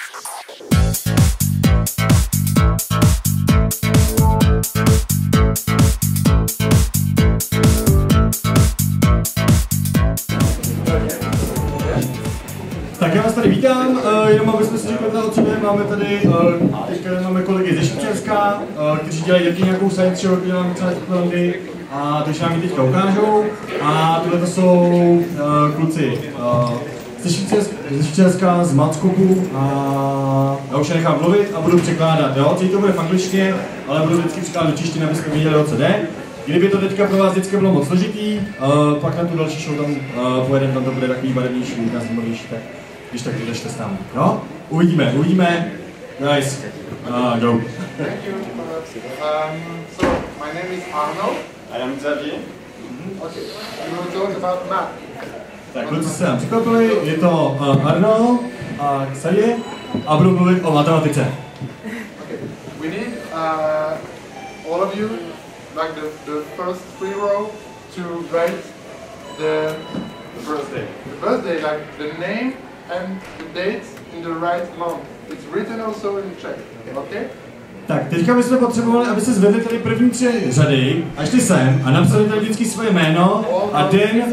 Tak já vás tady vítám, jenom abychom si řekli o sobě, máme tady, teďka máme kolegy ze Švýcarska, kteří dělají taky nějakou science show, děláme třeba Explorandy, a takže nám ji teďka ukážou. A tohle to jsou kluci ze Švýcarska, z Matskoku, a já už je nechám mluvit a budu překládat, jo? Celý to bude v angličtině, ale budu vždycky překládat do češtiny, abyste viděli, o co jde. Kdyby to teďka pro vás vždycky bylo moc složitý, pak na tu další show tam pojedeme, tam to bude takový barevnější, možná zajímavější, tak když tak držte s námi, jo? Uvidíme. Nice. Go. Thank you. So, my name is Arno. I am Xavier. Okay. We will talk about math. Tak kluci se nám překvapili, je to Arno a Xavier a budu mluvit o matematice. Okay. We need all of you, like the first free row, to write the birthday. The birthday, like the name and the date in the right month. It's written also in Czech. Okay? Tak, teďka bychom potřebovali, aby se zvedli tady první 3 řady a šli sem a napsali tady vždycky svoje jméno a den,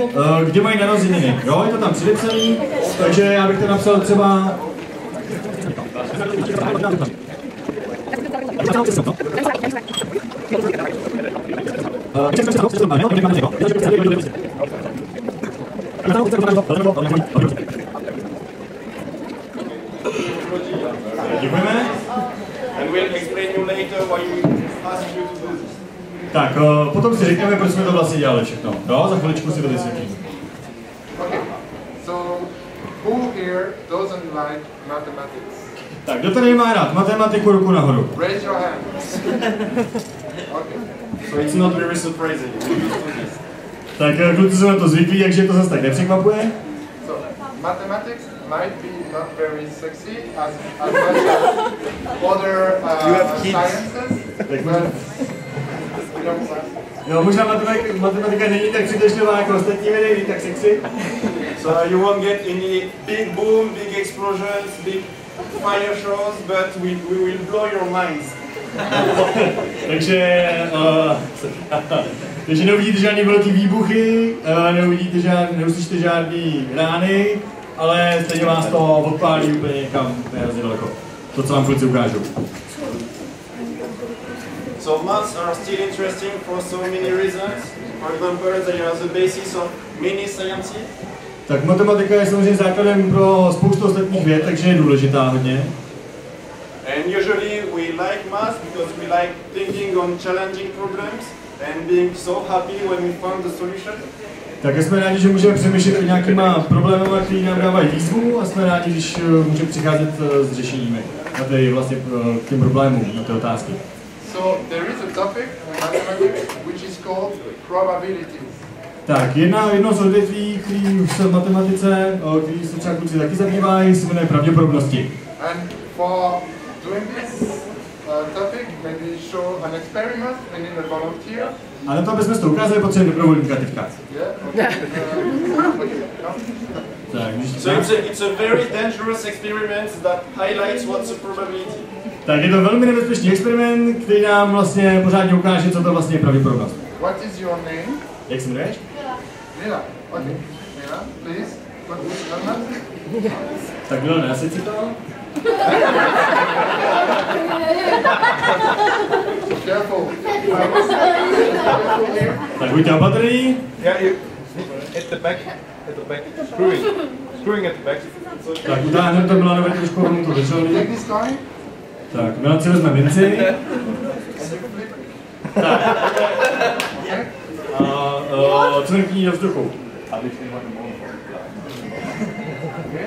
kde mají narozeniny. Jo, je to tam předepsaný, takže já bych to napsal třeba... Děkujeme. And we'll explain you later why we ask you to do this. Tak, potom si řekneme, proč jsme to vlastně dělali všechno. Jo, za chviličku si to vysvětlím. Okay. So, who here doesn't like mathematics? Tak, kdo tady má rád matematiku, ruku nahoru. Raise your hand. Okay. So it's not very surprising. Tak, kluci jsou na to zvyklí, takže to zase tak nepřekvapuje. So, mathematics might be not very sexy as much as other sciences, but Jo, možná matematika není tak přitažlivá jako ostatní vědy, není tak sexy. So you won't get any big boom, big explosions, big fire shows, but we will blow your minds. takže neuvidíte žádný velký výbuchy, neuslyšíte žádný rány, ale stejně vás to odpálí úplně někam hrozně daleko. To, co vám kluci ukážou. So maths are still interesting for so many reasons. For example, they are the basis of many sciences. Tak matematika je samozřejmě základem pro spoustu ostatních věd, takže je důležitá hodně. And usually we like math because we like thinking on challenging problems and being so happy when we found the solution. Tak jsme rádi, že můžeme přemýšlet o nějakýma problémy, které nám dávají výzvu, a jsme rádi, když můžeme přicházet s řešeními na ty vlastně k těm problémům, na ty otázky. So there is a topic in mathematics which is called probabilities. Tak, jedno z odvětví, který se v matematice, který se třeba kluci taky zabývají, se jmenuje pravděpodobnosti. And for doing this topic, maybe show an experiment, we need a volunteer. A na to, aby jsme to ukázali, potřebujeme dobrovolníka teďka. Yeah. So it's a very dangerous experiment that highlights what's a probability. Tak je to velmi nebezpečný experiment, který nám vlastně pořádně ukáže, co to vlastně je pravděpodobnost. What is your name? Jak se jmenuješ? Mila. Okay. Mila, please. What is your name? Tak Mila, neseď si to. Careful. Tak buďte opatrný. Yeah, at the back, screwing at the back. Tak utáhneme to Milanovi trošku, aby mu to drželi. Take this coin. Tak, Milan si vezme minci. Tak. A cvrkní do vzduchu. Okay.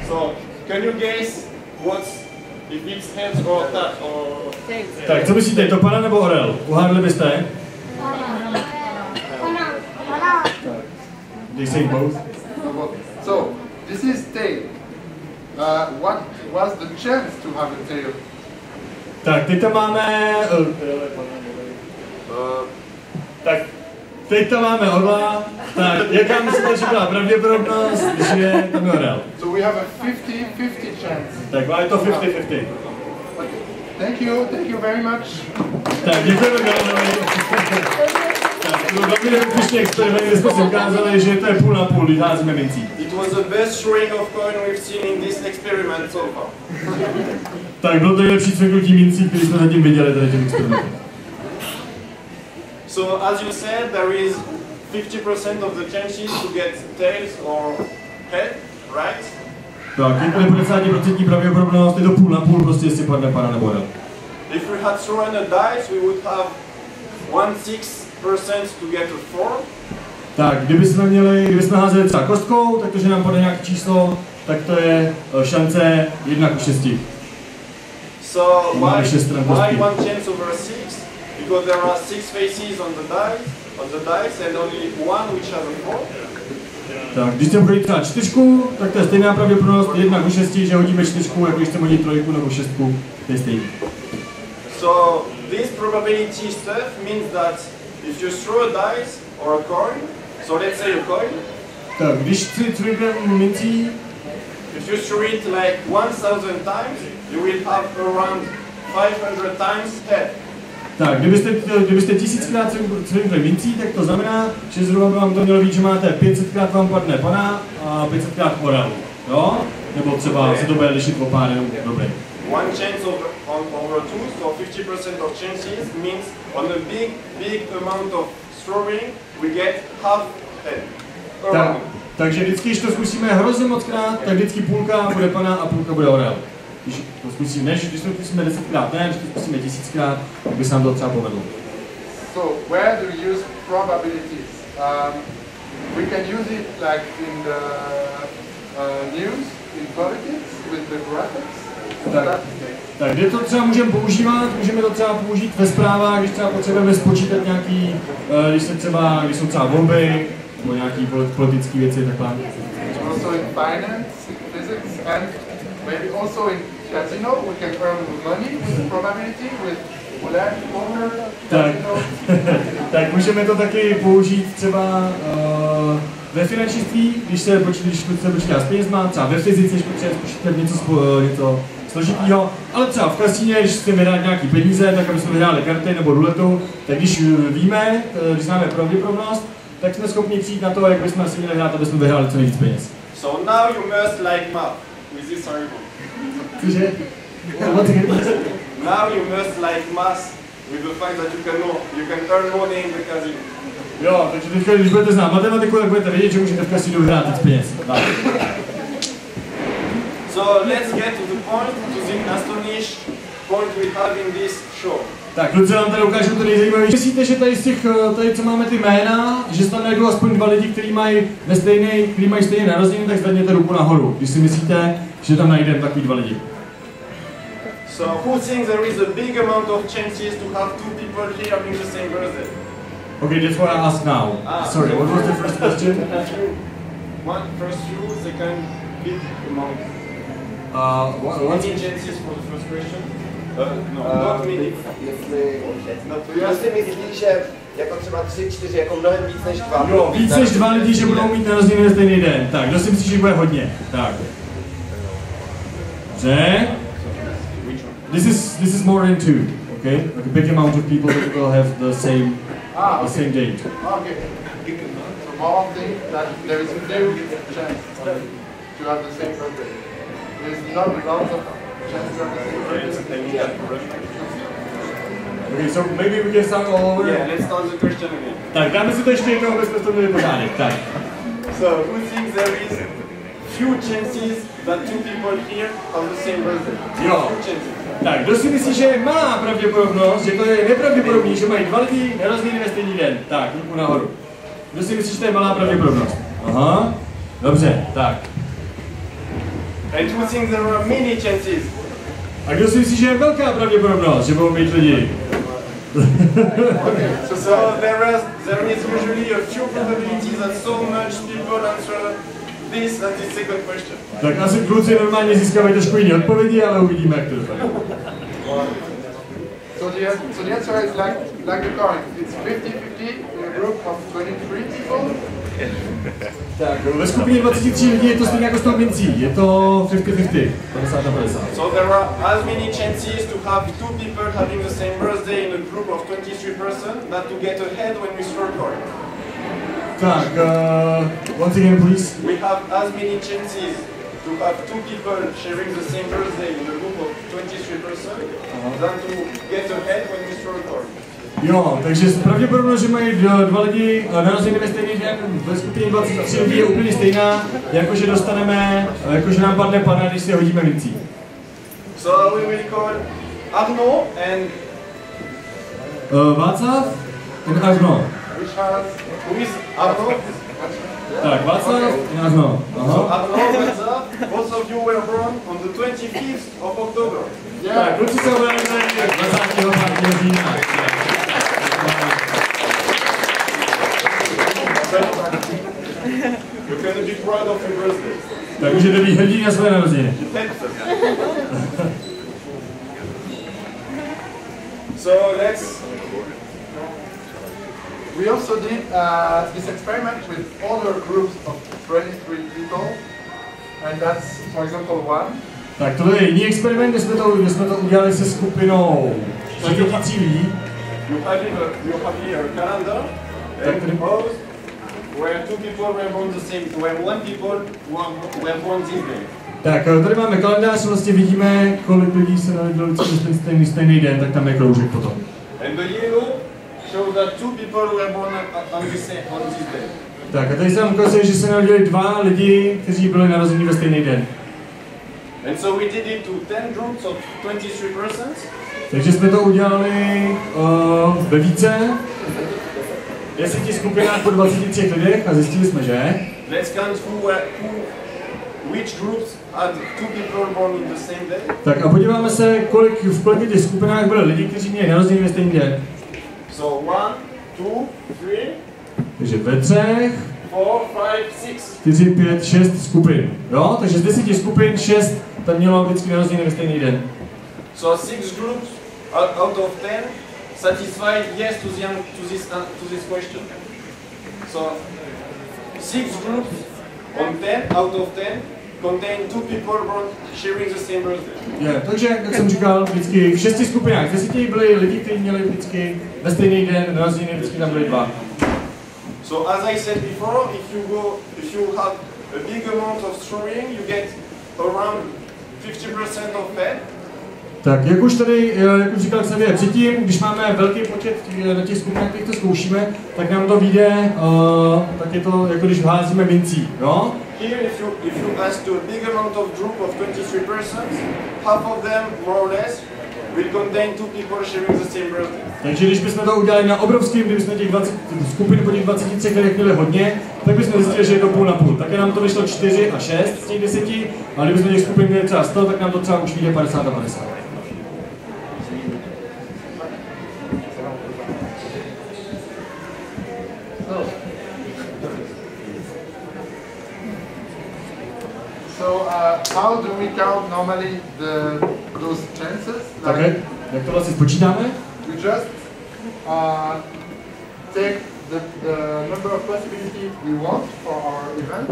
So, can you guess what's if it's heads or tails or... Tak, co myslíte, je to pana nebo orel? Uhádli byste? They say both. So, this is tail. What was the chance to have a tail? Tak, teď tam máme... tak, Teď tam máme orla, tak jaká myslíte, že byla pravděpodobnost, že tam je orel? So we have a 50-50 chance. Tak je to 50-50. Thank you very much. Tak děkujeme Galanovi. Tak to velmi úspěšný experiment, kde jsme si ukázali, že to je půl na půl, když házíme mincí. It was the best throwing of coin we've seen in this experiment so far. Tak bylo to nejlepší cveknutí mincí, který jsme zatím viděli tady tím experimentem. So as you said, there is 50% of the chances to get tails or head, right? Tak, je to 50% pravděpodobnost, je to půl na půl, prostě jestli padne pana nebo orel. If we had thrown a dice, we would have 1/6% to get a 4. Tak, kdybychom házeli třeba kostkou, tak to, že nám padne nějaké číslo, tak to je šance 1:6. So why 6 1 chance over 6? Because there are 6 faces on the dice and only one which has a 4. Tak, když chceme hodit třeba 4, tak to je stejná pravděpodobnost 1:6, že hodíme 4, jako když chceme hodit 3 nebo 6, to je stejný. So this probability stuff means that if you throw a dice or a coin, so let's say a coin, Tak, když třujete mincí, if you throw it like 1000 times, you will have around 500 times head. tak, kdybyste 1000krát třujete mincí, tak to znamená, že zhruba by vám to mělo být, že máte 500krát vám padne pana a 500krát orel, jo? Nebo třeba se to bude lišit o pár, jenom dobrý. One chance over 2, so 50% of chances means on a big amount of throwing, we get half head. Tak, takže vždycky, když to zkusíme hrozně moc krát, tak vždycky půlka bude pana a půlka bude orel. Když to zkusíme, když to zkusíme 10krát, ne, když to zkusíme 1000krát, tak by se nám to třeba povedlo. So where do we use probabilities? We can use it like in the news, in politics, with the graphics. Tak kde to třeba můžeme používat? Můžeme to třeba použít ve zprávách, když třeba potřebujeme spočítat nějaký, když jsou třeba volby, nebo nějaký politické věci, takhle. Also in finance, in physics, and maybe also in casino, we can earn money with probability, with black poker, casino. Tak můžeme to taky použít třeba ve finančnictví, když se počítá s penězma, třeba ve fyzice, když potřebujeme spočítat něco složitýho, ale třeba v kasíně, když chceme vyhrát nějaký peníze, tak aby jsme vyhráli karty nebo ruletu, tak když víme, když známe pravděpodobnost, tak jsme schopni přijít na to, jak bychom asi měli hrát, aby jsme vyhráli co nejvíc peněz. So now you must like math with this argument. Cože? Now you must like math with the fact that you can earn money in the casino. Jo, takže teďka, když budete znát matematiku, tak budete vědět, že můžete v kasínu vyhrát víc peněz. So let's get to the point, to the astonished point we have in this show. Tak, kluci vám tady ukážu to nejzajímavější. Myslíte, že tady z těch, tady co máme ty jména, že se tam najdou aspoň 2 lidi, kteří mají stejné narozeniny, tak zvedněte ruku nahoru. Když si myslíte, že tam najdeme takový 2 lidi. So who thinks there is a big amount of chances to have 2 people here having the same birthday? Okay, that's what I ask now. Sorry, what was the first question? First few, second big amount. What's Any chances for the first question? No, not many. Jestli myslíš, že jako třeba 3, 4, jako mnohem víc než 2. Jo, víc než 2 lidi, že budou mít narozeniny ve stejný den. Tak, kdo si myslí, že bude hodně? Tak. Dobře. This is more than 2, okay? Like a big amount of people that will have the same date. Okay. So mom thinks that there is a few chance to have the same birthday. There is not lots of chance to have the same birthday. Okay, so maybe we can start all over. Yeah, let's start the question again. Tak, dáme si to ještě jednou, aby jsme to měli pořádek. Tak. So, who thinks there is few chances that 2 people here have the same birthday? Jo. Few chances. Tak, kdo si myslí, že je malá pravděpodobnost, že to je nepravděpodobný, že mají 2 lidi narozeniny ve stejný den? Tak, ruku nahoru. Kdo si myslí, že to je malá pravděpodobnost? Aha. Dobře, tak. And who thinks there are many chances? A kdo si myslí, že je velká pravděpodobnost, že budou mít lidi? So there is usually a few probabilities that so much people answer this and the second question. Tak asi kluci normálně získávají trošku jiné odpovědi, ale uvidíme, jak to dopadne. So the answer is like the coin. It's 50-50. group of 23 people. Tak, ve skupině 23 lidí je to stejně jako s tou mincí, je to 50-50, 50-50. So there are as many chances to have two people having the same birthday in a group of 23% than to get ahead when we circle. Tak, once again please. We have as many chances to have two people sharing the same birthday in a group of 23% than to get ahead when we circle. Jo, takže pravděpodobnost, že mají dva lidi narozeniny ve stejný den, ve skupině 23 lidí je úplně stejná, jakože dostaneme, jakože nám padne pana, když si hodíme mincí. So we will call Arnaud and Václav a Arnaud. who is Arnaud? Tak, Václav a Arnaud. So Arnaud, what's up? Both of you were born on the 25th of October. Tak, kluci se uvedli 25. října. You can be proud of your birthday. Tak můžete být hrdí na své narozeniny. So let's. We also did this experiment with other groups of 23 people, and that's, for example, one. Tak tohle je jiný experiment, kde jsme to udělali se skupinou 30 lidí. You have here a calendar and pose where two people were born the same, where one people were born this day. Tak tady máme kalendář, vlastně vidíme, kolik lidí se narodilo stejný den, tak tam je kroužek potom. And the yellow shows that two people were born on this day. Tak a tady se nám ukazuje, že se narodili dva lidi, kteří byli narození ve stejný den. And so we did it to 10 groups of 23%. Takže jsme to udělali ve více 10 skupinách po 23 lidech a zjistili jsme, že Let's count which groups had two people born in the same day. tak a podíváme se, v kolika těch skupinách byly lidi, kteří měli narozeniny ve stejný den. So 1, 2, 3, Takže ve třech, 4, 5, 6. 4, 5, 6 skupin. Jo? Takže z 10 skupin 6 tam mělo vždycky narozeniny ve stejný den. So 6 groups out of 10 satisfied yes to this question. So 6 groups on 10 out of 10 contain two people born sharing the same birthday. Takže, jak jsem říkal, vždycky v 6 skupinách 10 byli lidi, kteří měli vždycky ve stejný den narozeniny, vždycky tam byli dva. So as I said before, if you have a big amount of throwing, you get around 50% of that. Tak, jak už říkal Xavier předtím, když máme velký počet na těch skupinách, kterých to zkoušíme, tak nám to vyjde, tak je to jako když házíme mincí, jo? Here, if you ask to a big amount of group of 23%, half of them, more or less, will contain two people sharing the same birthday. Takže když bychom to udělali na obrovským, kdybychom těch 20 skupin po těch 23 lidech měli hodně, tak bychom zjistili, že je to půl na půl. Také nám to vyšlo 4 a 6 z těch 10, ale kdybychom těch skupin měli třeba 100, tak nám to třeba už vyjde 50 a 50. So how do we count normally those chances? Také, jak to vlastně spočítáme? We just take the number of possibilities we want for our event.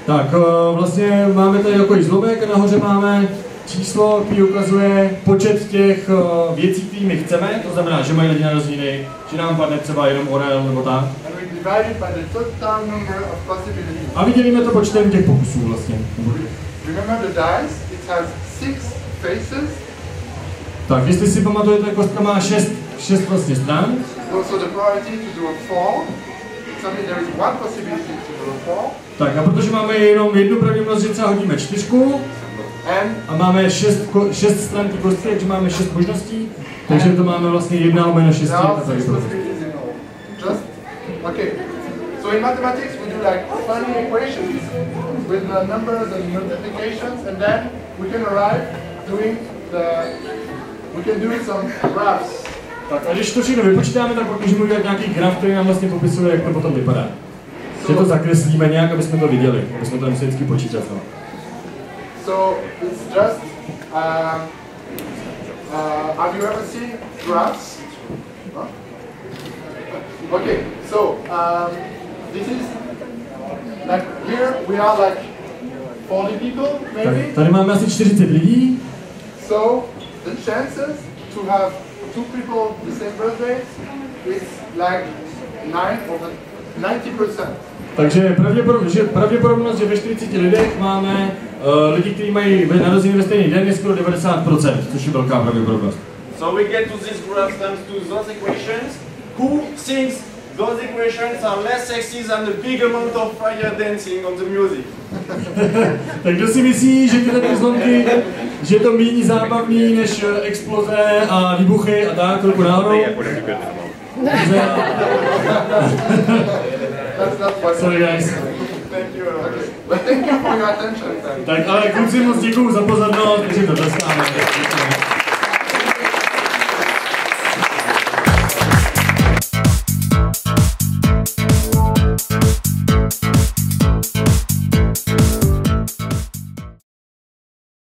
Tak vlastně máme tady takový zlomek a nahoře máme číslo, který ukazuje počet těch věcí, které my chceme, to znamená, že mají lidi narozeniny, že nám padne třeba jenom orel nebo tak. And we divide it by the total number of possibilities. A vydělíme to počtem těch pokusů vlastně. Remember the dice, it has 6 faces. Tak, jestli si pamatujete, kostka má 6 vlastně stran. Also the probability to do a 4. Something there is one possibility to do a 4. Tak a protože máme jenom jednu pravděpodobnost, že třeba hodíme 4 a máme 6 stran té kostky, takže máme 6 možností, takže to máme vlastně 1/6 a pravděpodobnost. Just, okay. So in mathematics we do like funny equations with the numbers and multiplications, and then we can arrive we can do some graphs. Tak a když to všechno vypočítáme, tak pak můžeme udělat nějaký graf, který nám vlastně popisuje, jak to potom vypadá. Že to zakreslíme nějak, aby jsme to viděli, aby jsme to nemuseli vždycky počítat. No. So it's just, have you ever seen graphs? Huh? Okay, so this is like here we are like 40 people maybe. Tady máme asi 40 lidí. So the chances to have two people the same birthday is like 90%. Takže pravděpodobnost, že ve 40 lidech máme lidi, kteří mají narozeniny ve stejný den, je skoro 90%, což je velká pravděpodobnost. So we get to this graph thanks to those equations. Who thinks those equations are less sexy than the big amount of fire dancing on the music? Tak kdo si myslí, že tyhle ty zlomky, že je to méně zábavný než exploze a výbuchy a tak, trochu náhodou? Sorry guys. Thank you. Okay. But thank you for your attention. Tak ale kluci moc děkuju za pozornost, takže to dostáváme.